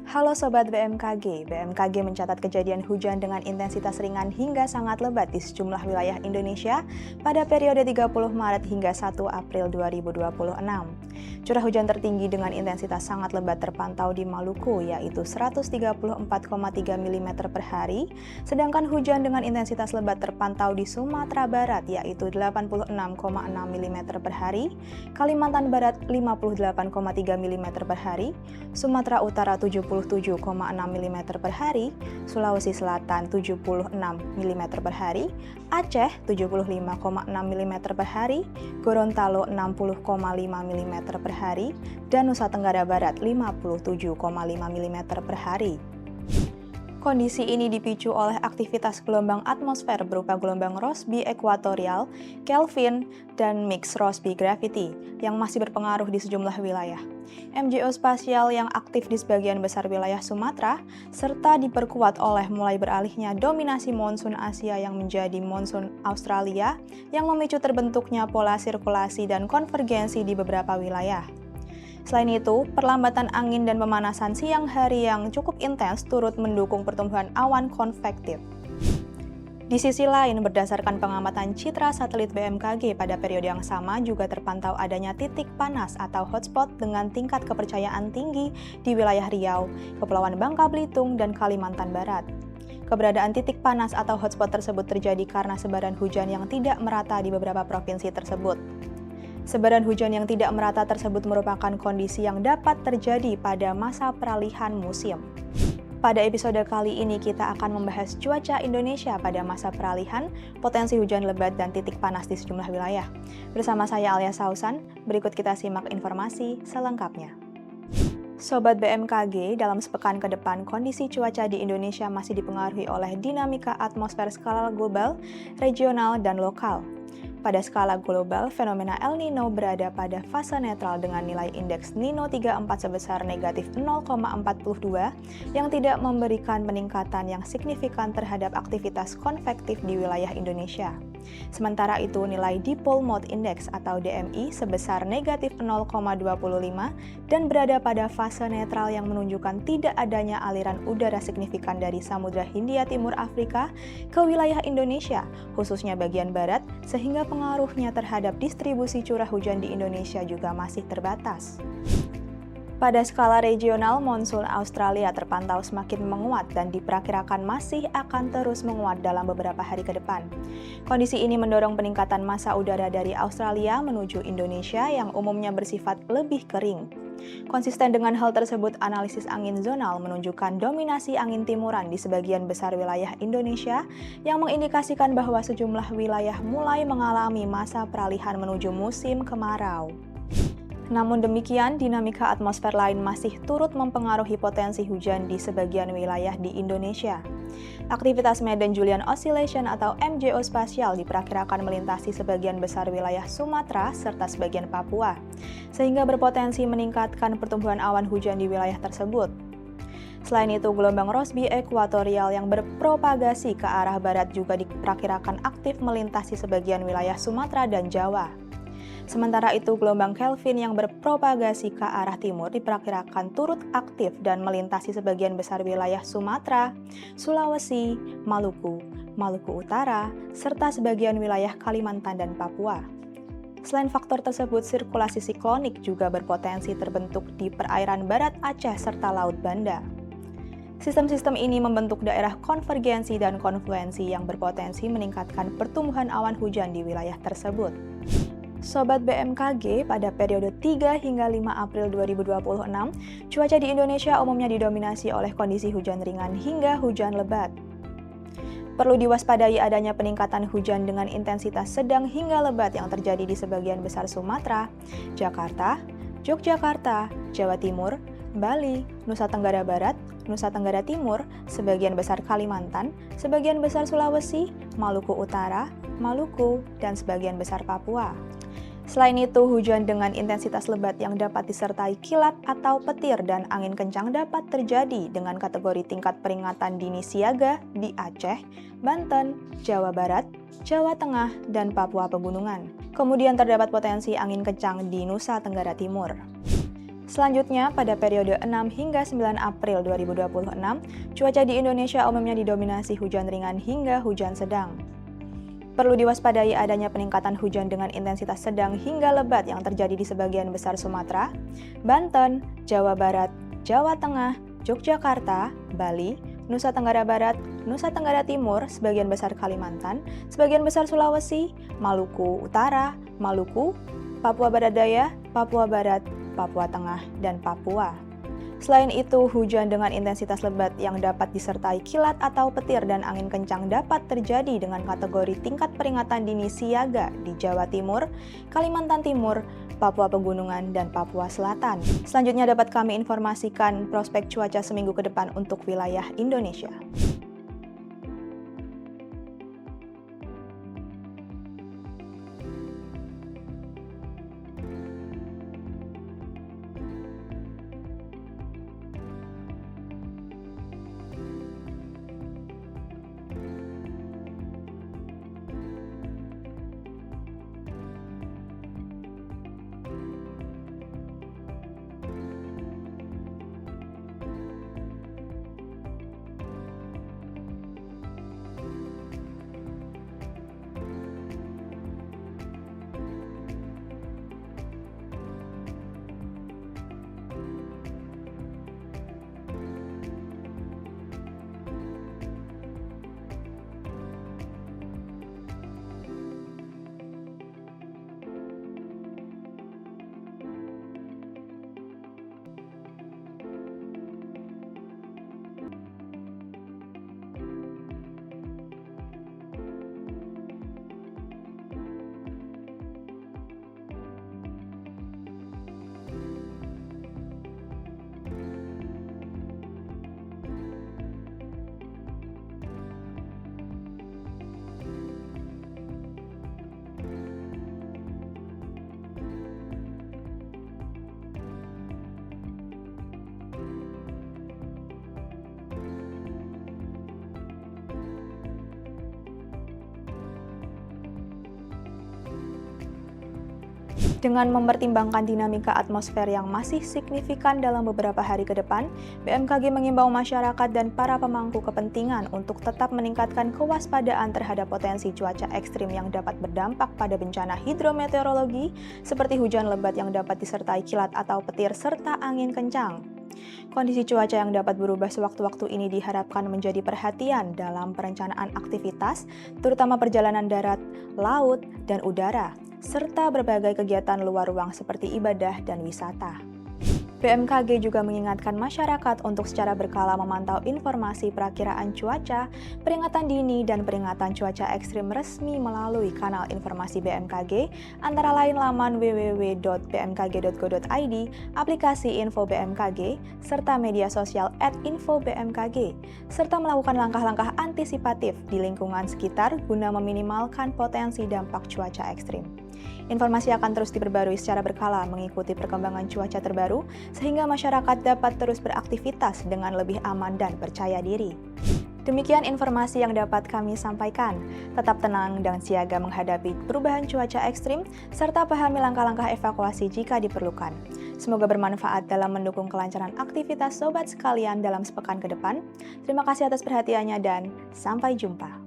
Halo Sobat BMKG, BMKG mencatat kejadian hujan dengan intensitas ringan hingga sangat lebat di sejumlah wilayah Indonesia pada periode 30 Maret hingga 1 April 2026. Curah hujan tertinggi dengan intensitas sangat lebat terpantau di Maluku, yaitu 134,3 mm per hari, sedangkan hujan dengan intensitas lebat terpantau di Sumatera Barat, yaitu 86,6 mm per hari, Kalimantan Barat 58,3 mm per hari, Sumatera Utara 77,6 mm per hari, Sulawesi Selatan 76 mm per hari, Aceh 75,6 mm per hari, Gorontalo 60,5 mm per hari, dan Nusa Tenggara Barat 57,5 mm per hari. Kondisi ini dipicu oleh aktivitas gelombang atmosfer berupa gelombang Rossby ekuatorial, Kelvin, dan mix Rossby gravity yang masih berpengaruh di sejumlah wilayah. MJO spasial yang aktif di sebagian besar wilayah Sumatera, serta diperkuat oleh mulai beralihnya dominasi monsun Asia yang menjadi monsun Australia yang memicu terbentuknya pola sirkulasi dan konvergensi di beberapa wilayah. Selain itu, perlambatan angin dan pemanasan siang hari yang cukup intens turut mendukung pertumbuhan awan konvektif. Di sisi lain, berdasarkan pengamatan citra satelit BMKG pada periode yang sama juga terpantau adanya titik panas atau hotspot dengan tingkat kepercayaan tinggi di wilayah Riau, Kepulauan Bangka Belitung, dan Kalimantan Barat. Keberadaan titik panas atau hotspot tersebut terjadi karena sebaran hujan yang tidak merata di beberapa provinsi tersebut. Sebaran hujan yang tidak merata tersebut merupakan kondisi yang dapat terjadi pada masa peralihan musim. Pada episode kali ini kita akan membahas cuaca Indonesia pada masa peralihan, potensi hujan lebat dan titik panas di sejumlah wilayah. Bersama saya Alia Sausan, berikut kita simak informasi selengkapnya. Sobat BMKG, dalam sepekan ke depan kondisi cuaca di Indonesia masih dipengaruhi oleh dinamika atmosfer skala global, regional, dan lokal. Pada skala global, fenomena El Nino berada pada fase netral dengan nilai indeks Nino 34 sebesar negatif 0,42 yang tidak memberikan peningkatan yang signifikan terhadap aktivitas konvektif di wilayah Indonesia. Sementara itu, nilai Dipole Mode Index atau DMI sebesar negatif 0,25 dan berada pada fase netral yang menunjukkan tidak adanya aliran udara signifikan dari Samudra Hindia Timur Afrika ke wilayah Indonesia, khususnya bagian barat, sehingga pengaruhnya terhadap distribusi curah hujan di Indonesia juga masih terbatas. Pada skala regional, monsun Australia terpantau semakin menguat dan diperkirakan masih akan terus menguat dalam beberapa hari ke depan. Kondisi ini mendorong peningkatan massa udara dari Australia menuju Indonesia yang umumnya bersifat lebih kering. Konsisten dengan hal tersebut, analisis angin zonal menunjukkan dominasi angin timuran di sebagian besar wilayah Indonesia yang mengindikasikan bahwa sejumlah wilayah mulai mengalami masa peralihan menuju musim kemarau. Namun demikian, dinamika atmosfer lain masih turut mempengaruhi potensi hujan di sebagian wilayah di Indonesia. Aktivitas Madden-Julian Oscillation atau MJO spasial diperkirakan melintasi sebagian besar wilayah Sumatera serta sebagian Papua, sehingga berpotensi meningkatkan pertumbuhan awan hujan di wilayah tersebut. Selain itu, gelombang Rossby ekuatorial yang berpropagasi ke arah barat juga diperkirakan aktif melintasi sebagian wilayah Sumatera dan Jawa. Sementara itu, gelombang Kelvin yang berpropagasi ke arah timur diperkirakan turut aktif dan melintasi sebagian besar wilayah Sumatera, Sulawesi, Maluku, Maluku Utara, serta sebagian wilayah Kalimantan dan Papua. Selain faktor tersebut, sirkulasi siklonik juga berpotensi terbentuk di perairan barat Aceh serta Laut Banda. Sistem-sistem ini membentuk daerah konvergensi dan konfluensi yang berpotensi meningkatkan pertumbuhan awan hujan di wilayah tersebut. Sobat BMKG, pada periode 3 hingga 5 April 2026, cuaca di Indonesia umumnya didominasi oleh kondisi hujan ringan hingga hujan lebat. Perlu diwaspadai adanya peningkatan hujan dengan intensitas sedang hingga lebat yang terjadi di sebagian besar Sumatera, Jakarta, Yogyakarta, Jawa Timur, Bali, Nusa Tenggara Barat, Nusa Tenggara Timur, sebagian besar Kalimantan, sebagian besar Sulawesi, Maluku Utara, Maluku, dan sebagian besar Papua. Selain itu, hujan dengan intensitas lebat yang dapat disertai kilat atau petir dan angin kencang dapat terjadi dengan kategori tingkat peringatan dini siaga di Aceh, Banten, Jawa Barat, Jawa Tengah, dan Papua Pegunungan. Kemudian terdapat potensi angin kencang di Nusa Tenggara Timur. Selanjutnya, pada periode 6 hingga 9 April 2026, cuaca di Indonesia umumnya didominasi hujan ringan hingga hujan sedang. Perlu diwaspadai adanya peningkatan hujan dengan intensitas sedang hingga lebat yang terjadi di sebagian besar Sumatera, Banten, Jawa Barat, Jawa Tengah, Yogyakarta, Bali, Nusa Tenggara Barat, Nusa Tenggara Timur, sebagian besar Kalimantan, sebagian besar Sulawesi, Maluku Utara, Maluku, Papua Barat Daya, Papua Barat, Papua Tengah, dan Papua. Selain itu, hujan dengan intensitas lebat yang dapat disertai kilat atau petir dan angin kencang dapat terjadi dengan kategori tingkat peringatan dini siaga di Jawa Timur, Kalimantan Timur, Papua Pegunungan, dan Papua Selatan. Selanjutnya dapat kami informasikan prospek cuaca seminggu ke depan untuk wilayah Indonesia. Dengan mempertimbangkan dinamika atmosfer yang masih signifikan dalam beberapa hari ke depan, BMKG mengimbau masyarakat dan para pemangku kepentingan untuk tetap meningkatkan kewaspadaan terhadap potensi cuaca ekstrim yang dapat berdampak pada bencana hidrometeorologi, seperti hujan lebat yang dapat disertai kilat atau petir serta angin kencang. Kondisi cuaca yang dapat berubah sewaktu-waktu ini diharapkan menjadi perhatian dalam perencanaan aktivitas, terutama perjalanan darat, laut, dan udara, serta berbagai kegiatan luar ruang seperti ibadah dan wisata. BMKG juga mengingatkan masyarakat untuk secara berkala memantau informasi perakiraan cuaca, peringatan dini, dan peringatan cuaca ekstrim resmi melalui kanal informasi BMKG, antara lain laman www.bmkg.go.id, aplikasi Info BMKG, serta media sosial @infobmkg, serta melakukan langkah-langkah antisipatif di lingkungan sekitar guna meminimalkan potensi dampak cuaca ekstrim. Informasi akan terus diperbarui secara berkala mengikuti perkembangan cuaca terbaru, sehingga masyarakat dapat terus beraktivitas dengan lebih aman dan percaya diri. Demikian informasi yang dapat kami sampaikan. Tetap tenang dan siaga menghadapi perubahan cuaca ekstrim, serta pahami langkah-langkah evakuasi jika diperlukan. Semoga bermanfaat dalam mendukung kelancaran aktivitas sobat sekalian dalam sepekan ke depan. Terima kasih atas perhatiannya dan sampai jumpa.